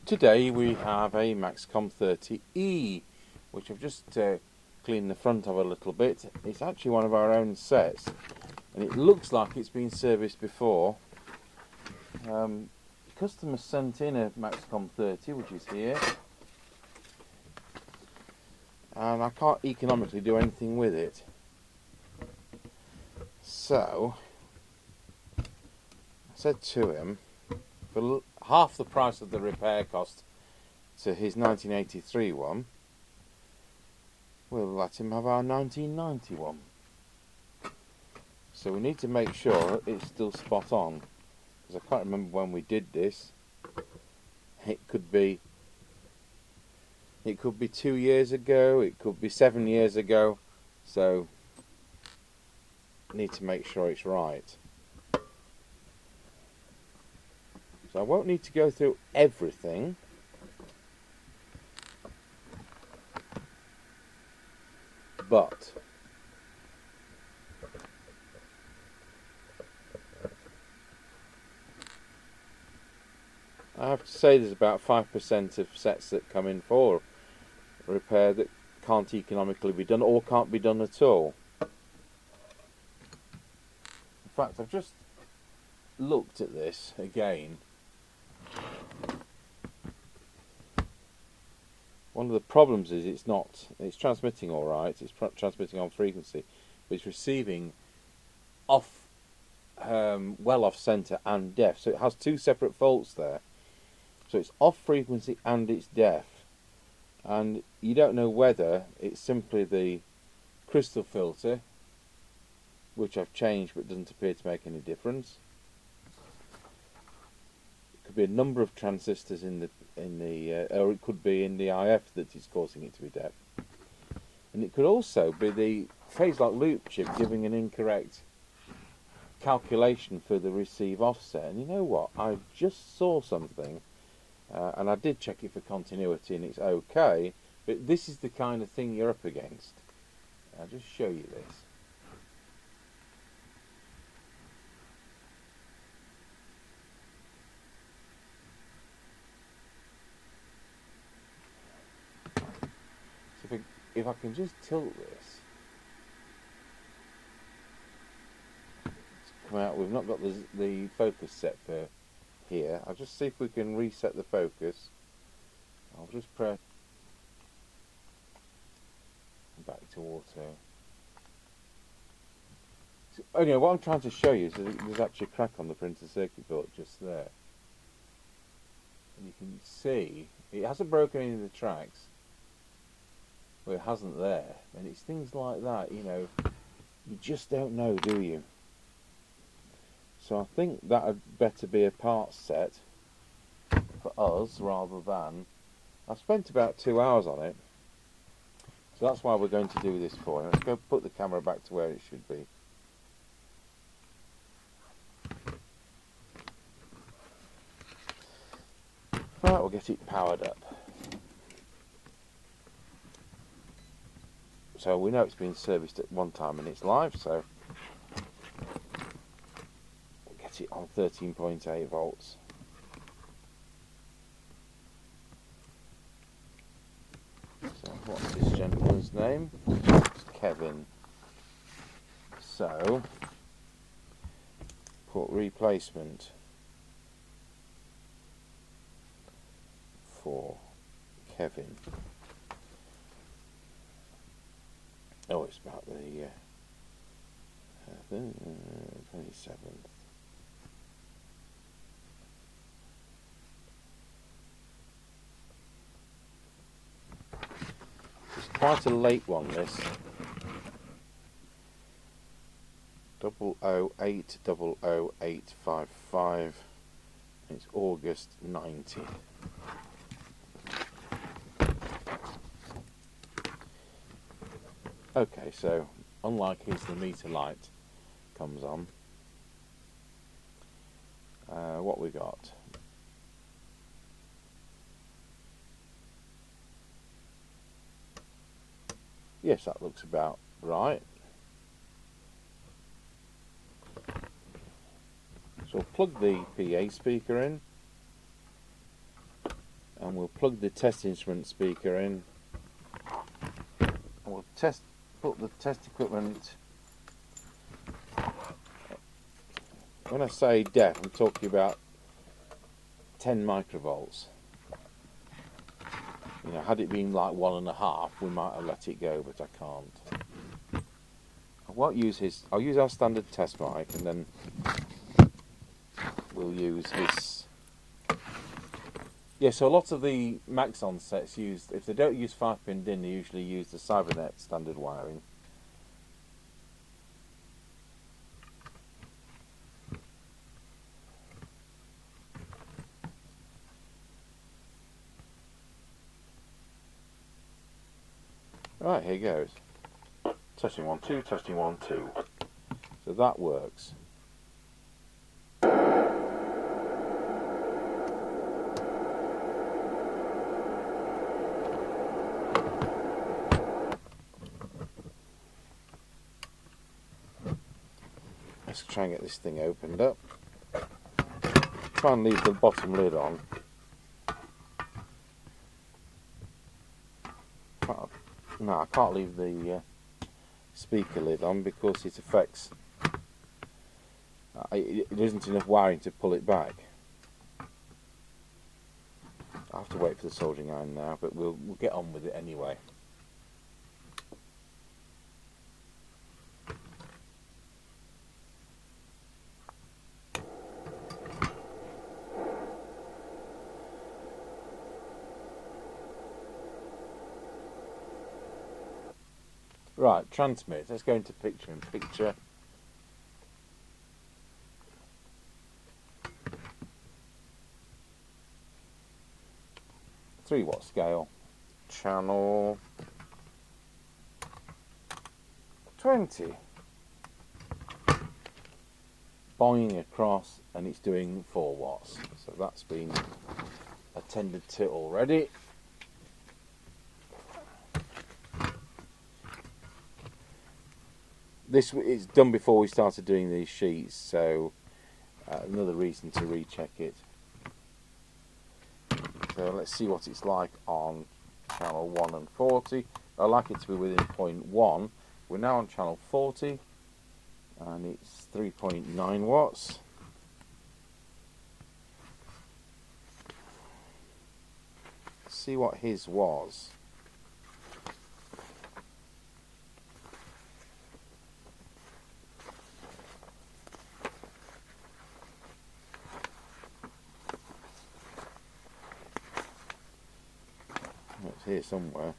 Today we have a Maxcom 30E, which I've just cleaned the front of a little bit. It's actually one of our own sets, and it looks like it's been serviced before. Customer sent in a Maxcom 30, which is here, and I can't economically do anything with it. So I said to him, for half the price of the repair cost to his 1983 one, we'll let him have our 1991. So we need to make sure it's still spot on, because I can't remember when we did this. It could be 2 years ago, it could be 7 years ago, so need to make sure it's right. So I won't need to go through everything, but I have to say there's about 5% of sets that come in for repair that can't economically be done or can't be done at all. In fact, I've just looked at this again. One of the problems is it's transmitting all right, it's transmitting on frequency, but it's receiving off, well off center and deaf. So it has two separate faults there. So it's off frequency and it's deaf. And you don't know whether it's simply the crystal filter, which I've changed but doesn't appear to make any difference. It could be a number of transistors in the or it could be in the IF that is causing it to be deaf. And it could also be the phase lock loop chip giving an incorrect calculation for the receive offset. And you know what? I just saw something, and I did check it for continuity, and it's okay. But this is the kind of thing you're up against. I'll just show you this. If I can just tilt this, it's come out. We've not got the focus set for here. I'll just see if we can reset the focus. I'll just press back to auto. So, anyway, what I'm trying to show you is that there's actually a crack on the printed circuit board just there. And you can see it hasn't broken any of the tracks. Well, it hasn't there, and it's things like that, you know, you just don't know, do you? So I think that would better be a parts set for us rather than. I've spent about 2 hours on it, so that's why we're going to do this for. Let's go put the camera back to where it should be. Right, we'll get it powered up. So we know it's been serviced at one time in its life, so we'll get it on 13.8 volts. So what's this gentleman's name? It's Kevin. So put replacement for Kevin. Oh, it's about the 27th. It's quite a late one, this. 008000855. It's August 90. Okay, so unlike his, the meter light comes on. What we got? Yes, that looks about right. So plug the PA speaker in, and we'll plug the test instrument speaker in, and we'll put the test equipment. When I say deaf, I'm talking about 10 microvolts. You know, had it been like 1.5, we might have let it go, but I can't. I won't use his. I'll use our standard test mic, and then we'll use his. Yeah, so a lot of the Maxcom sets use, if they don't use 5-pin DIN, they usually use the Cybernet standard wiring. Right, here goes. Testing 1 2, testing 1 2. So that works. Let's try and get this thing opened up. Try and leave the bottom lid on. No, I can't leave the speaker lid on because it affects. It isn't enough wiring to pull it back. I have to wait for the soldering iron now, but we'll get on with it anyway. Right, transmit. Let's go into picture in picture. Watt scale. Channel 20. Boing across, and it's doing 4 watts. So that's been attended to already. This is done before we started doing these sheets, so another reason to recheck it. So let's see what it's like on channel 1 and 40. I like it to be within 0.1. We're now on channel 40, and it's 3.9 watts. Let's see what his was. It's here somewhere.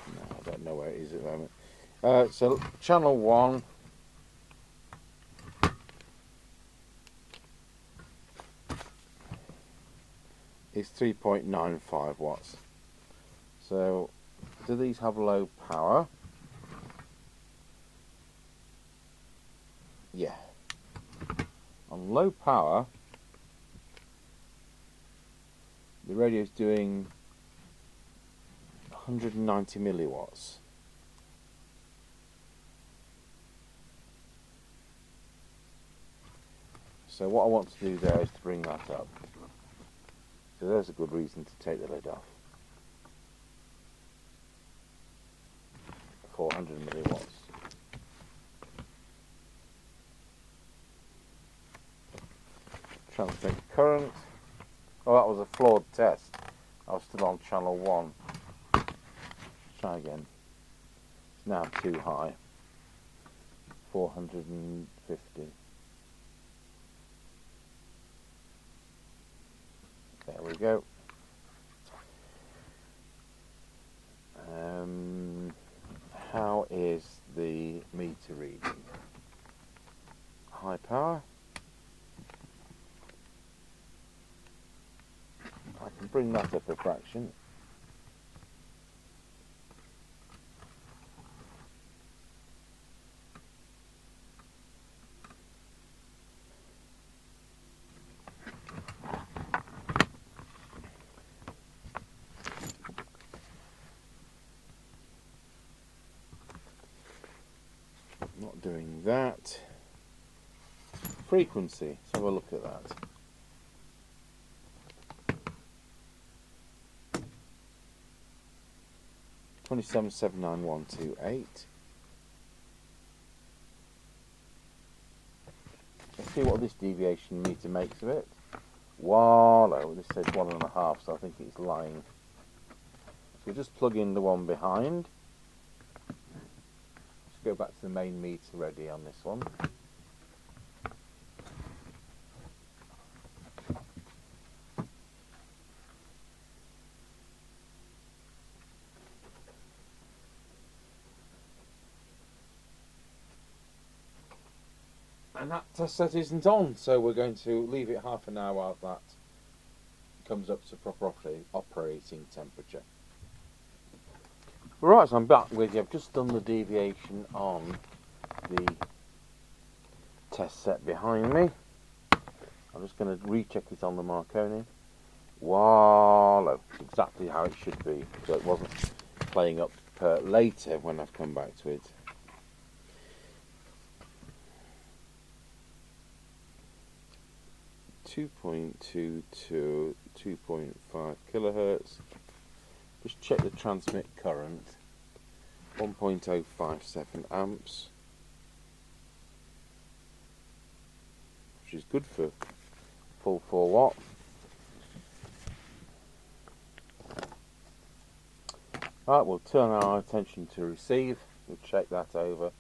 No, I don't know where it is at the moment. So channel 1 is 3.95 watts. So do these have low power? Yeah. On low power, the radio is doing 190 milliwatts. So what I want to do there is to bring that up. So there's a good reason to take the lid off. 400 milliwatts. Trying to take current. Oh, that was a flawed test. I was still on channel 1. Try again. It's now too high. 450. There we go. How is the meter reading? High power. I can bring that up a fraction. Not doing that. Frequency, let's have a look at that. $27,79128. Let's see what this deviation meter makes of it. Wallow, this says 1.5, so I think it's lying. So we'll just plug in the one behind. Let's go back to the main meter ready on this one. And that test set isn't on, so we're going to leave it half an hour while that comes up to proper operating temperature. Right, so I'm back with you. I've just done the deviation on the test set behind me. I'm just going to recheck it on the Marconi. Wallow, it's exactly how it should be, so it wasn't playing up later when I've come back to it. .22 to 2.5 kilohertz. Just check the transmit current. 1.057 amps, which is good for full 4 watt. Right, we'll turn our attention to receive. We'll check that over.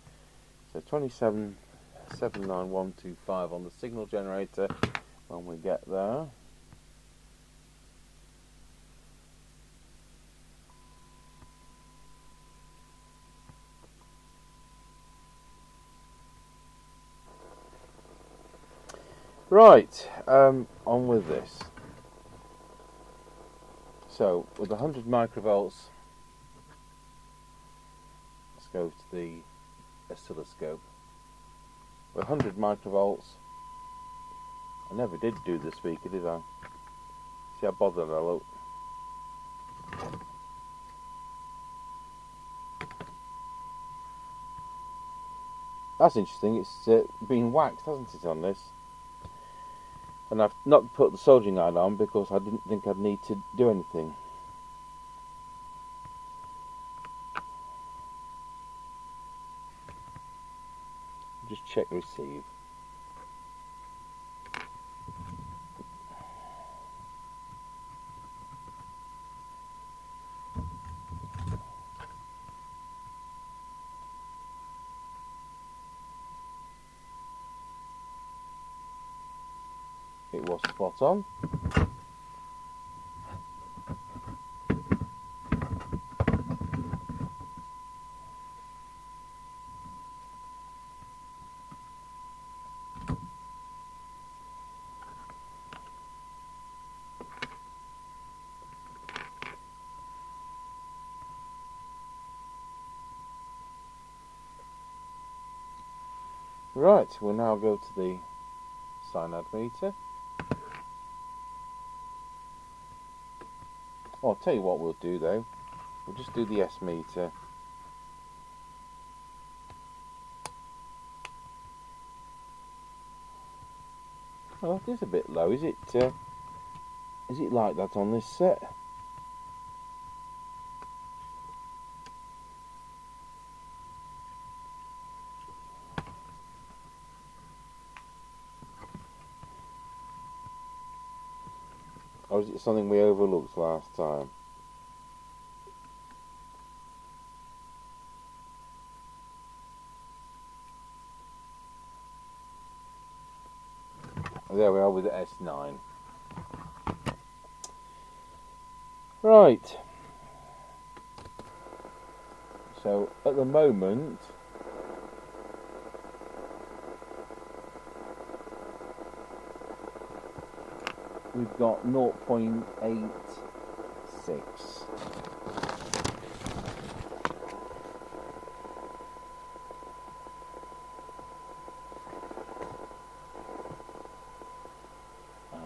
So 27,79125 on the signal generator. When we get there, right, on with this. So with 100 microvolts, let's go to the oscilloscope. With 100 microvolts, I never did do the speaker, did I? See how bothered I look. That's interesting, it's been waxed, hasn't it, on this? And I've not put the soldering iron on because I didn't think I'd need to do anything. Just check receive. It was spot on. Right, we'll now go to the cyanide meter. Oh, I'll tell you what we'll do though. We'll just do the S meter. Oh, it is a bit low. Is it like that on this set? Or is it something we overlooked last time? There we are with the S9. Right. So at the moment, we've got 0.86. And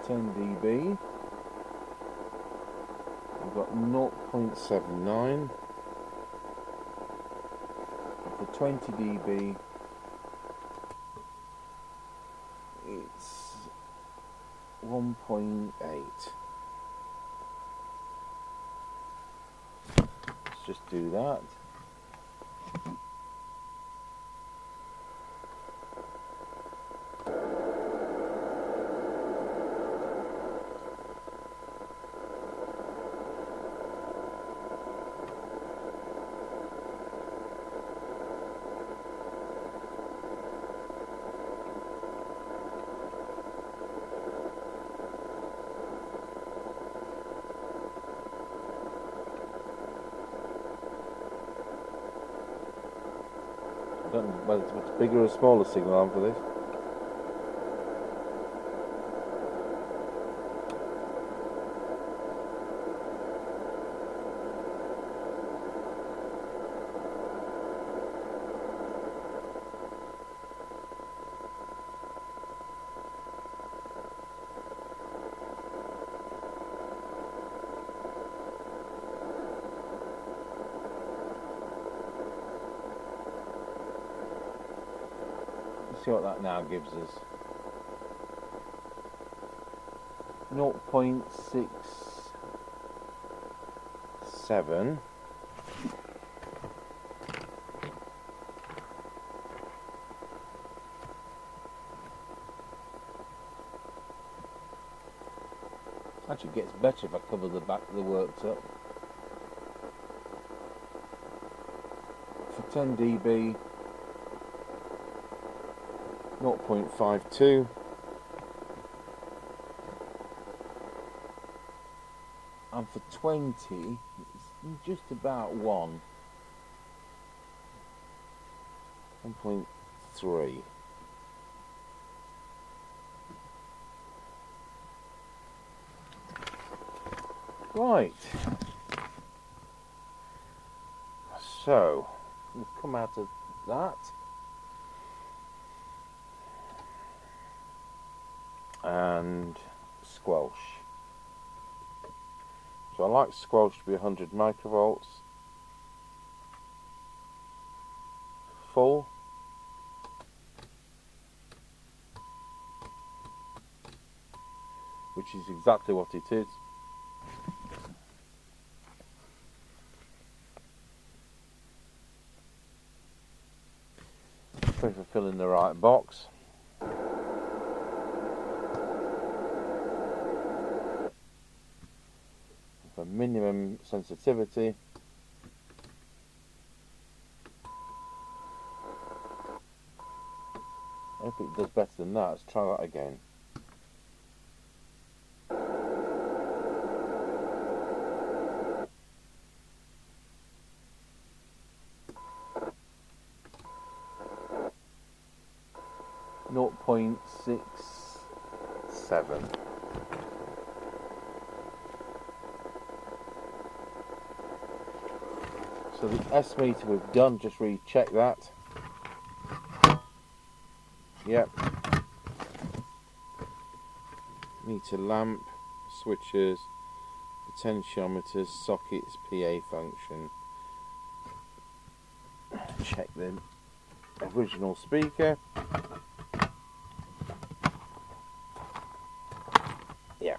10 dB. We've got 0.79. 20 dB, it's 1.8. Let's just do that. I don't know whether it's a bigger or smaller signal arm for this. See what that now gives us. 0.67. Actually gets better if I cover the back of the works up. For 10 dB, 0.52, and for 20 it's just about 1.3. Right, so we'll come out of that. And squelch. So I like squelch to be 100 microvolts. Full. Which is exactly what it is. Try to fill in the right box. For minimum sensitivity. I hope it does better than that. Let's try that again. .67. So the S meter we've done, just recheck that. Yep. Meter lamp, switches, potentiometers, sockets, PA function. Check the original speaker. Yeah.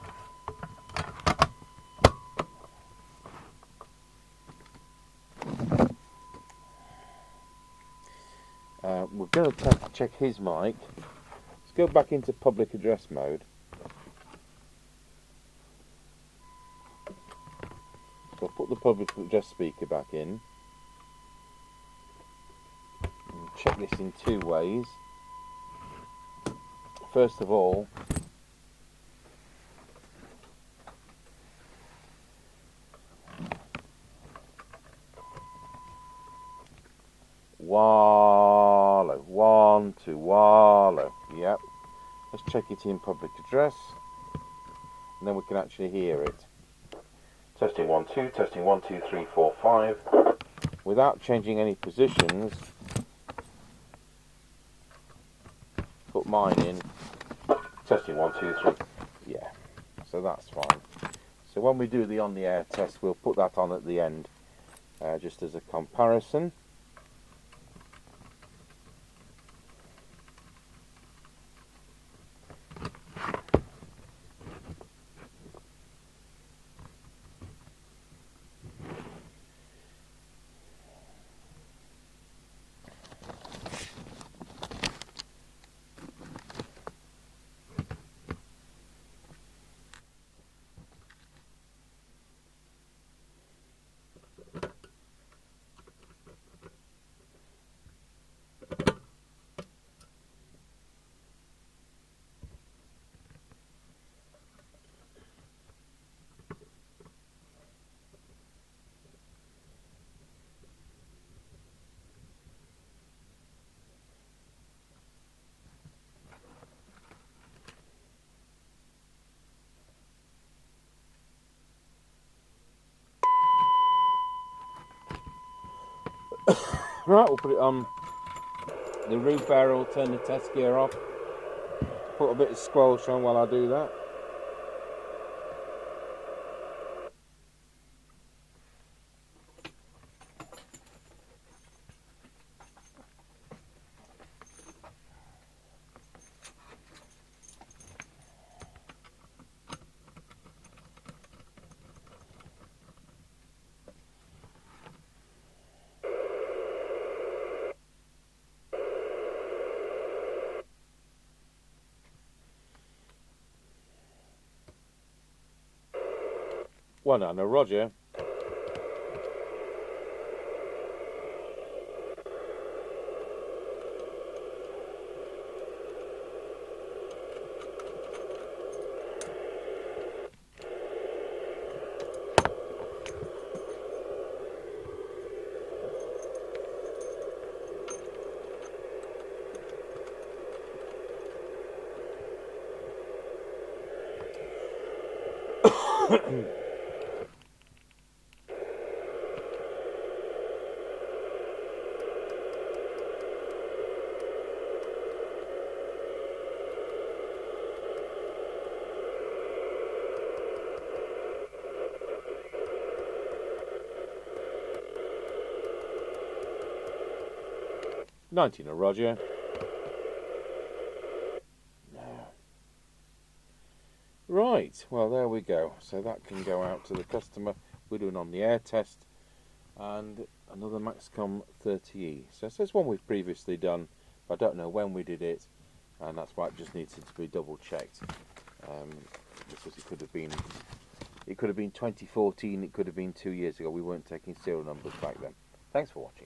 We're going to check his mic. Let's go back into public address mode. So I'll put the public address speaker back in. And check this in two ways. First of all, wallow, 1, 2, wallow. Yep. Let's check it in public address, and then we can actually hear it. Testing 1 2, testing 1 2 3 4 5. Without changing any positions, put mine in. Testing 1 2 3. Yeah. So that's fine. So when we do the on the air test, we'll put that on at the end, just as a comparison. Right, we'll put it on the roof barrel, turn the test gear off, put a bit of squelch on while I do that. Well done, Roger. $19, Roger. Right, well there we go. So that can go out to the customer. We're doing on the air test, and another Maxcom 30E. So it's one we've previously done, but I don't know when we did it, and that's why it just needs to be double checked. Because it could have been 2014, it could have been 2 years ago. We weren't taking serial numbers back then. Thanks for watching.